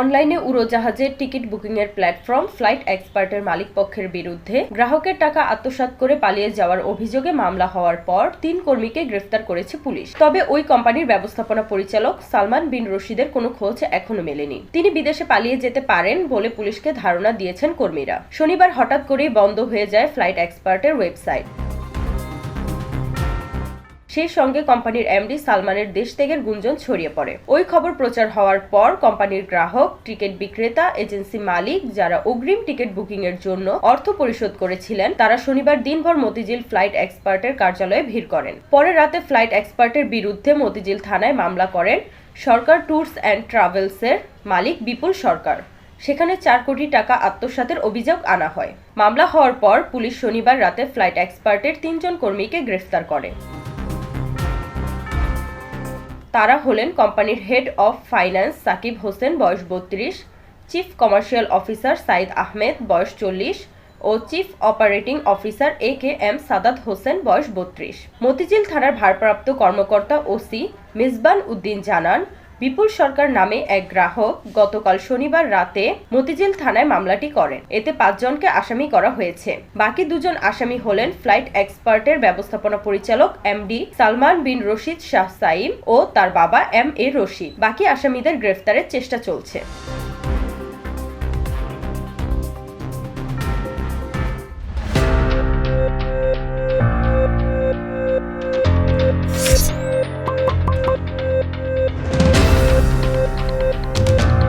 অনলাইনে উড়োজাহাজের টিকিট বুকিংয়ের platform flight এক্সপার্টের মালিকপক্ষের বিরুদ্ধে গ্রাহকের টাকা আত্মসাৎ করে পালিয়ে যাওয়ার অভিযোগে মামলা হওয়ার পর 3 কর্মীকে গ্রেফতার করেছে পুলিশ। তবে ওই কোম্পানির ব্যবস্থাপনা পরিচালক সালমান বিন রশিদের কোনো খোঁজ এখনো মেলেনি। তিনি বিদেশে পালিয়ে যেতে পারেন বলে পুলিশকে ধারণা দিয়েছেন কর্মীরা। শনিবার হঠাৎ করেই বন্ধ হয়ে যায় ফ্লাইট এক্সপার্টের ওয়েবসাইট। সেই সঙ্গে কোম্পানির এমডি সালমানের দেশ ত্যাগের গুঞ্জন ছড়িয়ে পড়ে। ওই খবর প্রচার হওয়ার পর কোম্পানির গ্রাহক, টিকিট বিক্রেতা, এজেন্সি মালিক যারা অগ্রিম টিকিট বুকিং এর জন্য অর্থ পরিশোধ করেছিলেন তারা শনিবার দিনভর মতিঝিল ফ্লাইট এক্সপার্টের কার্যালয়ে ভিড় করেন। পরে রাতে ফ্লাইট এক্সপার্টের বিরুদ্ধে মতিঝিল থানায় মামলা করেন সরকার ট্যুরস অ্যান্ড ট্রাভেলসের মালিক বিপুল সরকার। সেখানে 4 কোটি টাকা আত্মসাতের অভিযোগ আনা হয়। মামলা হওয়ার পর পুলিশ শনিবার রাতে ফ্লাইট এক্সপার্টের 3 জন কর্মীকে গ্রেফতার করে। তারা হলেন কোম্পানির head of finance Sakib Hossain বয়স 32, chief commercial officer Saeed Ahmed বয়স 40 ও chief operating officer AKM Sadat Hossain বয়স 32। মতিঝিল থানার ভারপ্রাপ্ত কর্মকর্তা ওসি মিসবান উদ্দিন জানান, বিপুল সরকার নামে এক গ্রাহক গতকাল শনিবার রাতে মতিঝিল থানায় মামলাটি করেন। এতে 5 জনকে আসামি করা হয়েছে। বাকি 2 জন আসামি হলেন ফ্লাইট এক্সপার্টের ব্যবস্থাপনা পরিচালক এমডি সালমান বিন রশিদ শাহ সাইম ও তার বাবা MA রশিদ। বাকি আসামিদের গ্রেফতারের চেষ্টা চলছে।